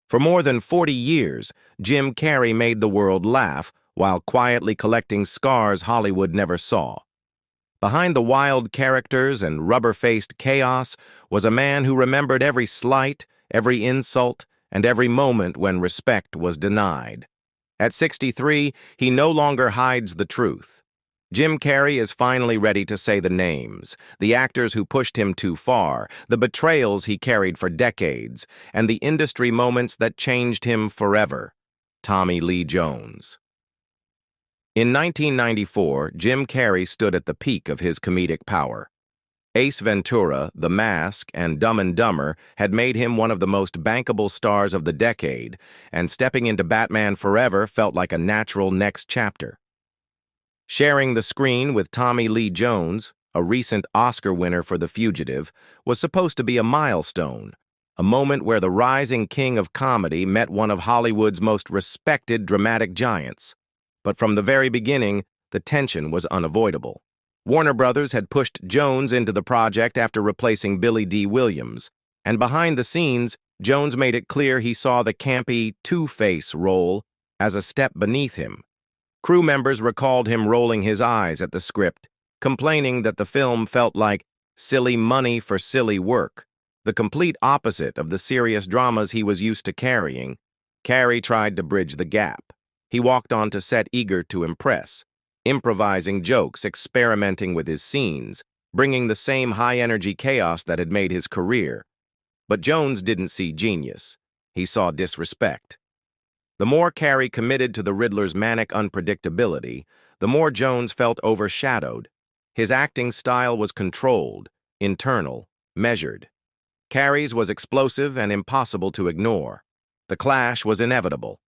For more than 40 years, Jim Carrey made the world laugh while quietly collecting scars Hollywood never saw. Behind the wild characters and rubber-faced chaos was a man who remembered every slight, every insult, and every moment when respect was denied. At 63, he no longer hides the truth. Jim Carrey is finally ready to say the names, the actors who pushed him too far, the betrayals he carried for decades, and the industry moments that changed him forever. Tommy Lee Jones. In 1994, Jim Carrey stood at the peak of his comedic power. Ace Ventura, The Mask, and Dumb and Dumber had made him one of the most bankable stars of the decade, and stepping into Batman Forever felt like a natural next chapter. Sharing the screen with Tommy Lee Jones, a recent Oscar winner for The Fugitive, was supposed to be a milestone, a moment where the rising king of comedy met one of Hollywood's most respected dramatic giants. But from the very beginning, the tension was unavoidable. Warner Brothers had pushed Jones into the project after replacing Billy D. Williams, and behind the scenes, Jones made it clear he saw the campy Two-Face role as a step beneath him. Crew members recalled him rolling his eyes at the script, complaining that the film felt like silly money for silly work, the complete opposite of the serious dramas he was used to carrying. Carrey tried to bridge the gap. He walked onto set eager to impress, improvising jokes, experimenting with his scenes, bringing the same high-energy chaos that had made his career. But Jones didn't see genius. He saw disrespect. The more Carrey committed to the Riddler's manic unpredictability, the more Jones felt overshadowed. His acting style was controlled, internal, measured. Carrey's was explosive and impossible to ignore. The clash was inevitable.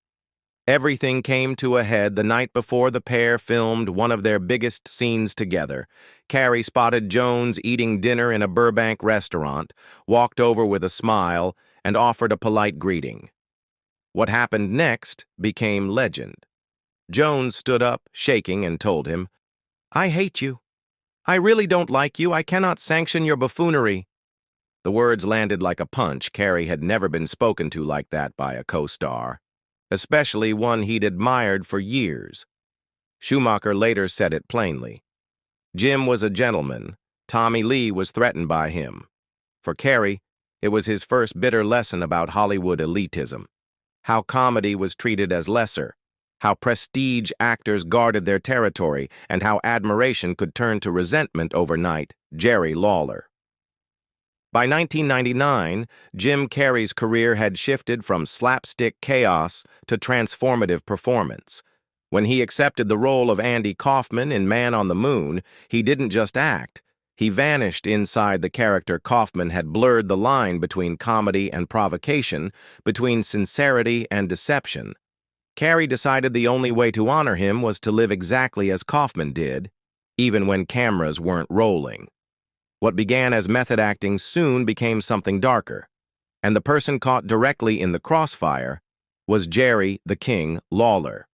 Everything came to a head the night before the pair filmed one of their biggest scenes together. Carrey spotted Jones eating dinner in a Burbank restaurant, walked over with a smile, and offered a polite greeting. What happened next became legend. Jones stood up, shaking, and told him, "I hate you. I really don't like you. I cannot sanction your buffoonery." The words landed like a punch. Carrey had never been spoken to like that by a co-star, especially one he'd admired for years. Schumacher later said it plainly. Jim was a gentleman. Tommy Lee was threatened by him. For Carrey, it was his first bitter lesson about Hollywood elitism. How comedy was treated as lesser, how prestige actors guarded their territory, and how admiration could turn to resentment overnight. Jerry Lawler. By 1999, Jim Carrey's career had shifted from slapstick chaos to transformative performance. When he accepted the role of Andy Kaufman in Man on the Moon, he didn't just act. He vanished inside the character. Kaufman had blurred the line between comedy and provocation, between sincerity and deception. Carrey decided the only way to honor him was to live exactly as Kaufman did, even when cameras weren't rolling. What began as method acting soon became something darker, and the person caught directly in the crossfire was Jerry the King Lawler.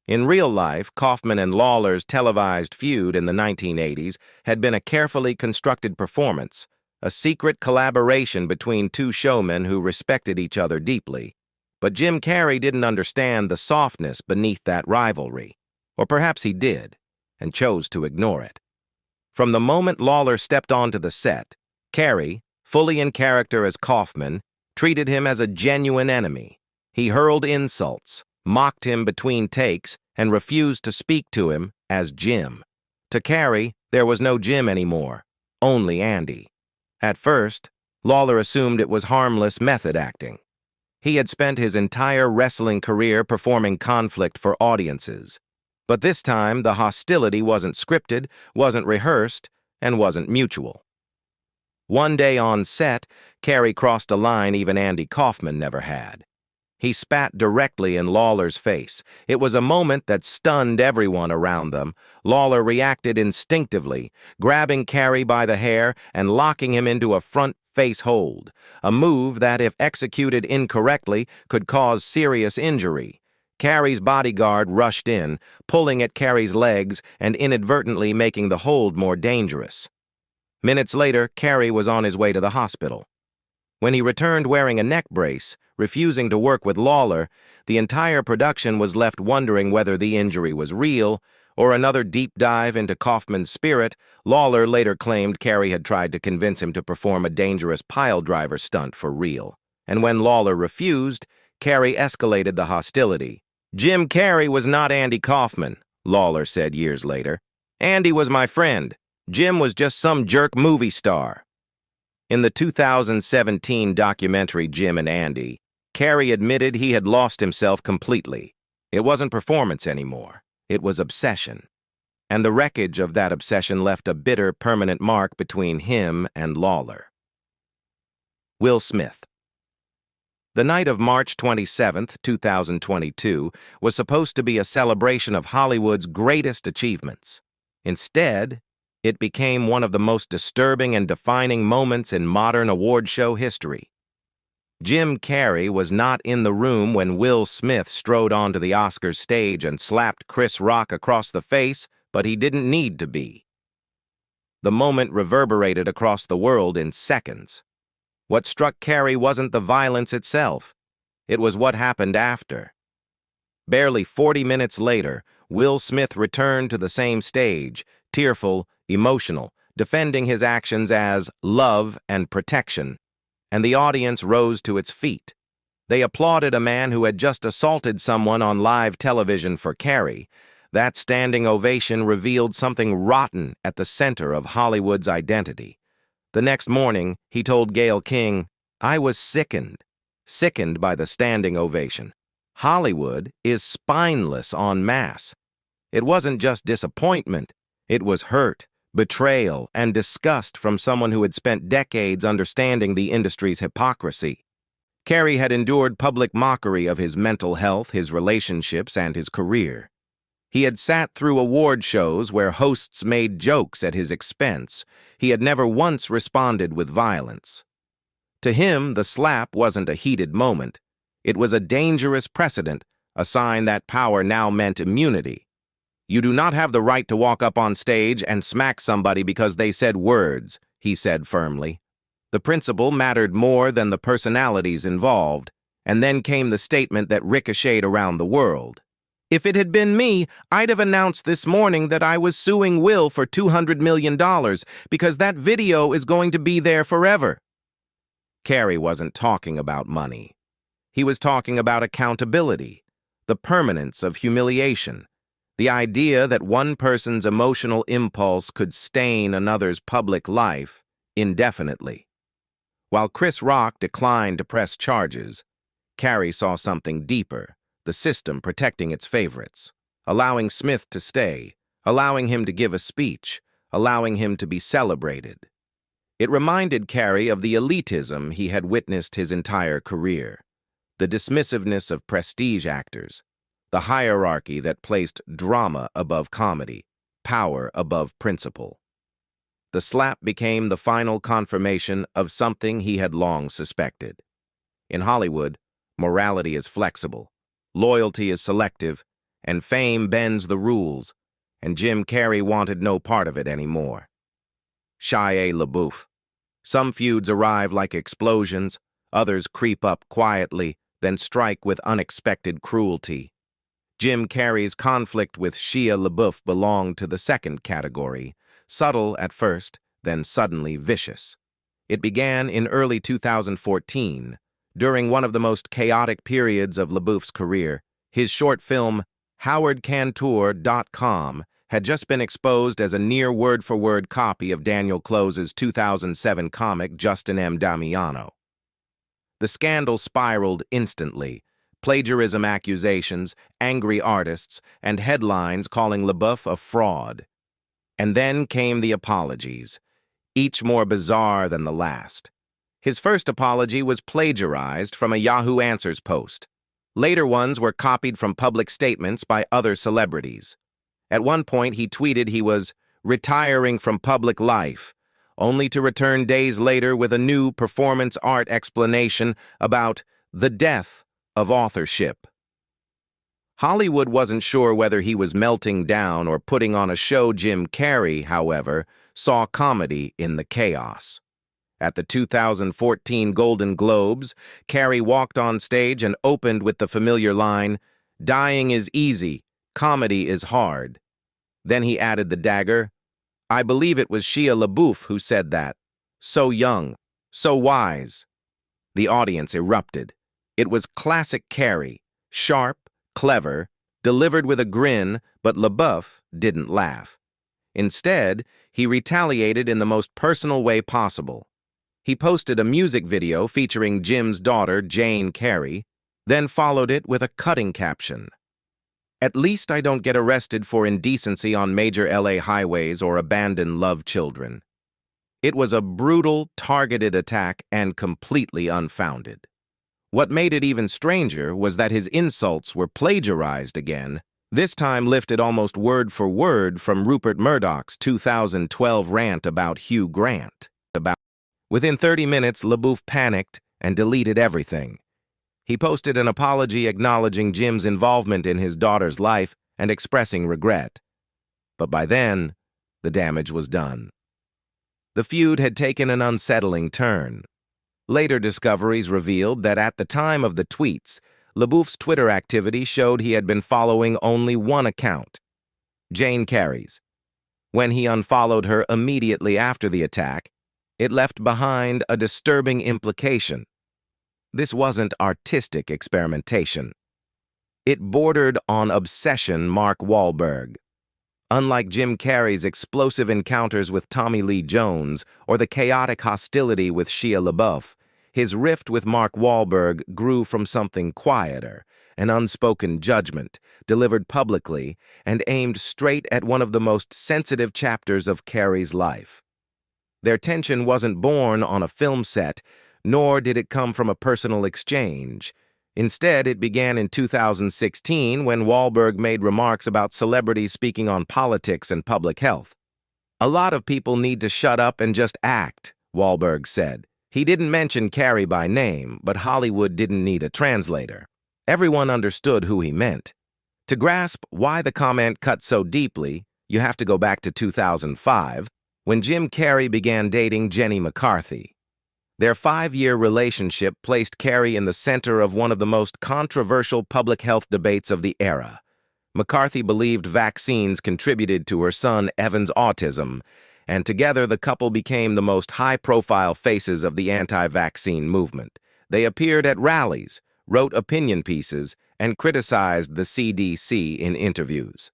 In real life, Kaufman and Lawler's televised feud in the 1980s had been a carefully constructed performance, a secret collaboration between two showmen who respected each other deeply. But Jim Carrey didn't understand the softness beneath that rivalry, or perhaps he did, and chose to ignore it. From the moment Lawler stepped onto the set, Carrey, fully in character as Kaufman, treated him as a genuine enemy. He hurled insults, mocked him between takes, and refused to speak to him as Jim. To Carrey, there was no Jim anymore, only Andy. At first, Lawler assumed it was harmless method acting. He had spent his entire wrestling career performing conflict for audiences. But this time, the hostility wasn't scripted, wasn't rehearsed, and wasn't mutual. One day on set, Carrey crossed a line even Andy Kaufman never had. He spat directly in Lawler's face. It was a moment that stunned everyone around them. Lawler reacted instinctively, grabbing Carrey by the hair and locking him into a front-face hold, a move that, if executed incorrectly, could cause serious injury. Carrey's bodyguard rushed in, pulling at Carrey's legs and inadvertently making the hold more dangerous. Minutes later, Carrey was on his way to the hospital. When he returned wearing a neck brace, Refusing to work with Lawler, the entire production was left wondering whether the injury was real or another deep dive into Kaufman's spirit. Lawler later claimed Carrey had tried to convince him to perform a dangerous piledriver stunt for real. And when Lawler refused, Carrey escalated the hostility. "Jim Carrey was not Andy Kaufman," Lawler said years later. "Andy was my friend. Jim was just some jerk movie star." In the 2017 documentary Jim and Andy, Carrey admitted he had lost himself completely. It wasn't performance anymore. It was obsession. And the wreckage of that obsession left a bitter, permanent mark between him and Lawler. Will Smith. The night of March 27, 2022, was supposed to be a celebration of Hollywood's greatest achievements. Instead, it became one of the most disturbing and defining moments in modern award show history. Jim Carrey was not in the room when Will Smith strode onto the Oscars stage and slapped Chris Rock across the face, but he didn't need to be. The moment reverberated across the world in seconds. What struck Carrey wasn't the violence itself. It was what happened after. Barely 40 minutes later, Will Smith returned to the same stage, tearful, emotional, defending his actions as love and protection, and the audience rose to its feet. They applauded a man who had just assaulted someone on live television for Carrey. That standing ovation revealed something rotten at the center of Hollywood's identity. The next morning, he told Gayle King, "I was sickened by the standing ovation. Hollywood is spineless en masse." It wasn't just disappointment. It was hurt, betrayal, and disgust from someone who had spent decades understanding the industry's hypocrisy. Carrey had endured public mockery of his mental health, his relationships, and his career. He had sat through award shows where hosts made jokes at his expense. He had never once responded with violence. To him, the slap wasn't a heated moment. It was a dangerous precedent, a sign that power now meant immunity. "You do not have the right to walk up on stage and smack somebody because they said words," he said firmly. The principle mattered more than the personalities involved, and then came the statement that ricocheted around the world. "If it had been me, I'd have announced this morning that I was suing Will for $200 million because that video is going to be there forever." Carrey wasn't talking about money. He was talking about accountability, the permanence of humiliation, the idea that one person's emotional impulse could stain another's public life indefinitely. While Chris Rock declined to press charges, Carrey saw something deeper, the system protecting its favorites, allowing Smith to stay, allowing him to give a speech, allowing him to be celebrated. It reminded Carrey of the elitism he had witnessed his entire career, the dismissiveness of prestige actors, the hierarchy that placed drama above comedy, power above principle. The slap became the final confirmation of something he had long suspected. In Hollywood, morality is flexible, loyalty is selective, and fame bends the rules, and Jim Carrey wanted no part of it anymore. Shia LaBeouf. Some feuds arrive like explosions, others creep up quietly, then strike with unexpected cruelty. Jim Carrey's conflict with Shia LaBeouf belonged to the second category, subtle at first, then suddenly vicious. It began in early 2014, during one of the most chaotic periods of LaBeouf's career. His short film, HowardCantor.com, had just been exposed as a near word-for-word copy of Daniel Close's 2007 comic Justin M. Damiano. The scandal spiraled instantly, plagiarism accusations, angry artists, and headlines calling LaBeouf a fraud. And then came the apologies, each more bizarre than the last. His first apology was plagiarized from a Yahoo Answers post. Later ones were copied from public statements by other celebrities. At one point, he tweeted he was retiring from public life, only to return days later with a new performance art explanation about the death of authorship. Hollywood wasn't sure whether he was melting down or putting on a show. Jim Carrey, however, saw comedy in the chaos. At the 2014 Golden Globes, Carrey walked on stage and opened with the familiar line, "Dying is easy, comedy is hard." Then he added the dagger, "I believe it was Shia LaBeouf who said that. So young, so wise." The audience erupted. It was classic Carrey, sharp, clever, delivered with a grin, but LaBeouf didn't laugh. Instead, he retaliated in the most personal way possible. He posted a music video featuring Jim's daughter, Jane Carrey, then followed it with a cutting caption. "At least I don't get arrested for indecency on major LA highways or abandon love children." It was a brutal, targeted attack and completely unfounded. What made it even stranger was that his insults were plagiarized again, this time lifted almost word for word from Rupert Murdoch's 2012 rant about Hugh Grant. Within 30 minutes, LaBeouf panicked and deleted everything. He posted an apology acknowledging Jim's involvement in his daughter's life and expressing regret. But by then, the damage was done. The feud had taken an unsettling turn. Later discoveries revealed that at the time of the tweets, LaBeouf's Twitter activity showed he had been following only one account, Jane Carrey's. When he unfollowed her immediately after the attack, it left behind a disturbing implication. This wasn't artistic experimentation. It bordered on obsession Mark Wahlberg. Unlike Jim Carrey's explosive encounters with Tommy Lee Jones or the chaotic hostility with Shia LaBeouf, his rift with Mark Wahlberg grew from something quieter, an unspoken judgment, delivered publicly and aimed straight at one of the most sensitive chapters of Carrey's life. Their tension wasn't born on a film set, nor did it come from a personal exchange. Instead, it began in 2016 when Wahlberg made remarks about celebrities speaking on politics and public health. "A lot of people need to shut up and just act," Wahlberg said. He didn't mention Carrey by name, but Hollywood didn't need a translator. Everyone understood who he meant. To grasp why the comment cut so deeply, you have to go back to 2005, when Jim Carrey began dating Jenny McCarthy. Their 5-year relationship placed Carrey in the center of one of the most controversial public health debates of the era. McCarthy believed vaccines contributed to her son Evan's autism, and together the couple became the most high-profile faces of the anti-vaccine movement. They appeared at rallies, wrote opinion pieces, and criticized the CDC in interviews.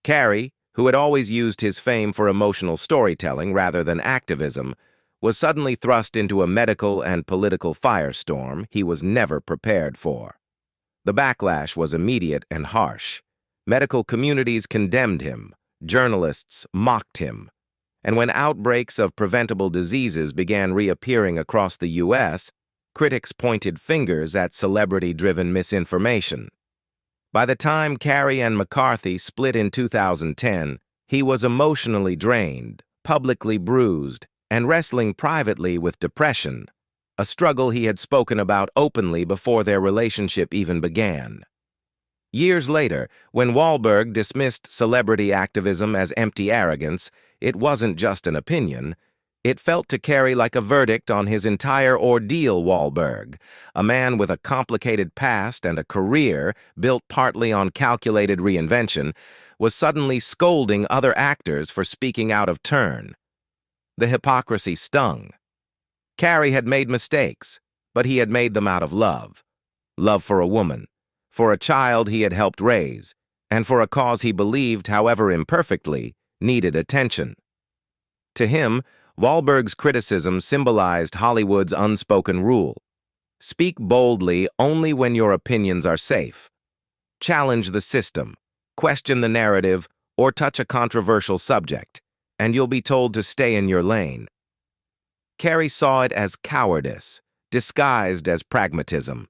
Carrey, who had always used his fame for emotional storytelling rather than activism, was suddenly thrust into a medical and political firestorm he was never prepared for. The backlash was immediate and harsh. Medical communities condemned him, journalists mocked him, and when outbreaks of preventable diseases began reappearing across the U.S., critics pointed fingers at celebrity-driven misinformation. By the time Carrey and McCarthy split in 2010, he was emotionally drained, publicly bruised, and wrestling privately with depression, a struggle he had spoken about openly before their relationship even began. Years later, when Wahlberg dismissed celebrity activism as empty arrogance, it wasn't just an opinion. It felt to Carrey like a verdict on his entire ordeal. Wahlberg, a man with a complicated past and a career built partly on calculated reinvention, was suddenly scolding other actors for speaking out of turn. The hypocrisy stung. Carrey had made mistakes, but he had made them out of love. Love for a woman, for a child he had helped raise, and for a cause he believed, however imperfectly, needed attention. To him, Wahlberg's criticism symbolized Hollywood's unspoken rule. Speak boldly only when your opinions are safe. Challenge the system, question the narrative, or touch a controversial subject, and you'll be told to stay in your lane. Carrey saw it as cowardice, disguised as pragmatism.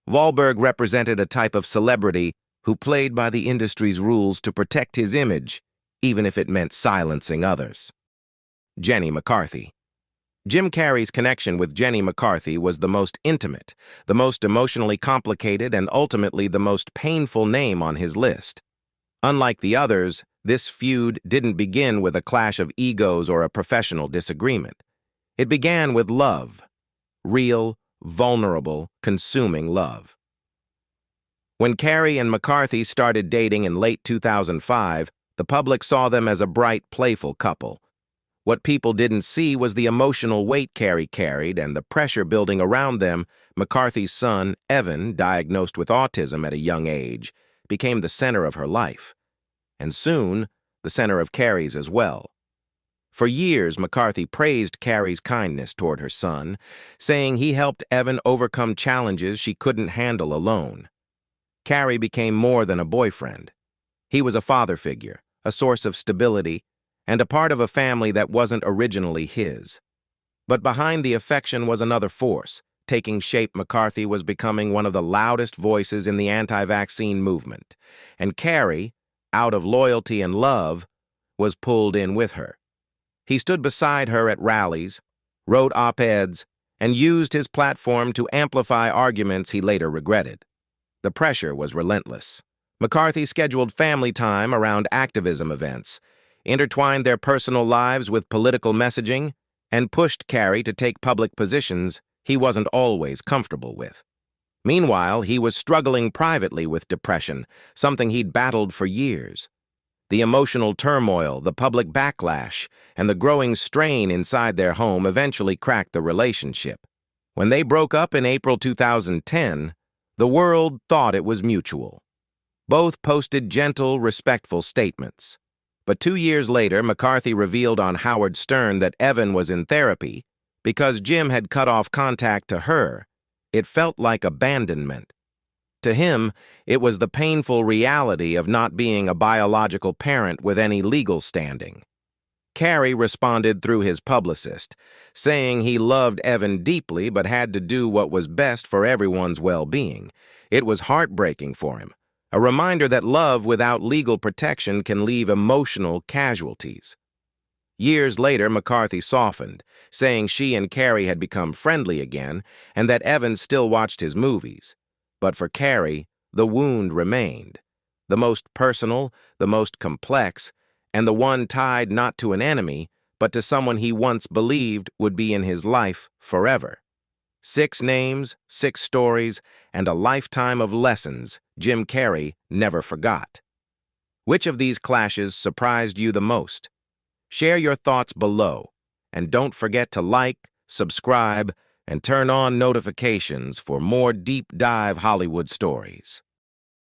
Wahlberg represented a type of celebrity who played by the industry's rules to protect his image, even if it meant silencing others. Jenny McCarthy. Jim Carrey's connection with Jenny McCarthy was the most intimate, the most emotionally complicated, and ultimately the most painful name on his list. Unlike the others, this feud didn't begin with a clash of egos or a professional disagreement. It began with love, real, vulnerable, consuming love. When Carrey and McCarthy started dating in late 2005, the public saw them as a bright, playful couple. What people didn't see was the emotional weight Carrey carried and the pressure building around them. McCarthy's son, Evan, diagnosed with autism at a young age, became the center of her life. And soon, the center of Carrey's as well. For years, McCarthy praised Carrey's kindness toward her son, saying he helped Evan overcome challenges she couldn't handle alone. Carrey became more than a boyfriend. He was a father figure, a source of stability, and a part of a family that wasn't originally his. But behind the affection was another force. Taking shape, McCarthy was becoming one of the loudest voices in the anti-vaccine movement, and Carrey, out of loyalty and love, was pulled in with her. He stood beside her at rallies, wrote op-eds, and used his platform to amplify arguments he later regretted. The pressure was relentless. McCarthy scheduled family time around activism events, intertwined their personal lives with political messaging, and pushed Carrey to take public positions he wasn't always comfortable with. Meanwhile, he was struggling privately with depression, something he'd battled for years. The emotional turmoil, the public backlash, and the growing strain inside their home eventually cracked the relationship. When they broke up in April 2010, the world thought it was mutual. Both posted gentle, respectful statements. But 2 years later, McCarthy revealed on Howard Stern that Evan was in therapy because Jim had cut off contact to her. It felt like abandonment. To him, it was the painful reality of not being a biological parent with any legal standing. Carrey responded through his publicist, saying he loved Evan deeply but had to do what was best for everyone's well-being. It was heartbreaking for him, a reminder that love without legal protection can leave emotional casualties. Years later, McCarthy softened, saying she and Carrey had become friendly again and that Evan still watched his movies. But for Carrey, the wound remained. The most personal, the most complex, and the one tied not to an enemy, but to someone he once believed would be in his life forever. 6 names, 6 stories, and a lifetime of lessons Jim Carrey never forgot. Which of these clashes surprised you the most? Share your thoughts below, and don't forget to like, subscribe, and turn on notifications for more deep-dive Hollywood stories.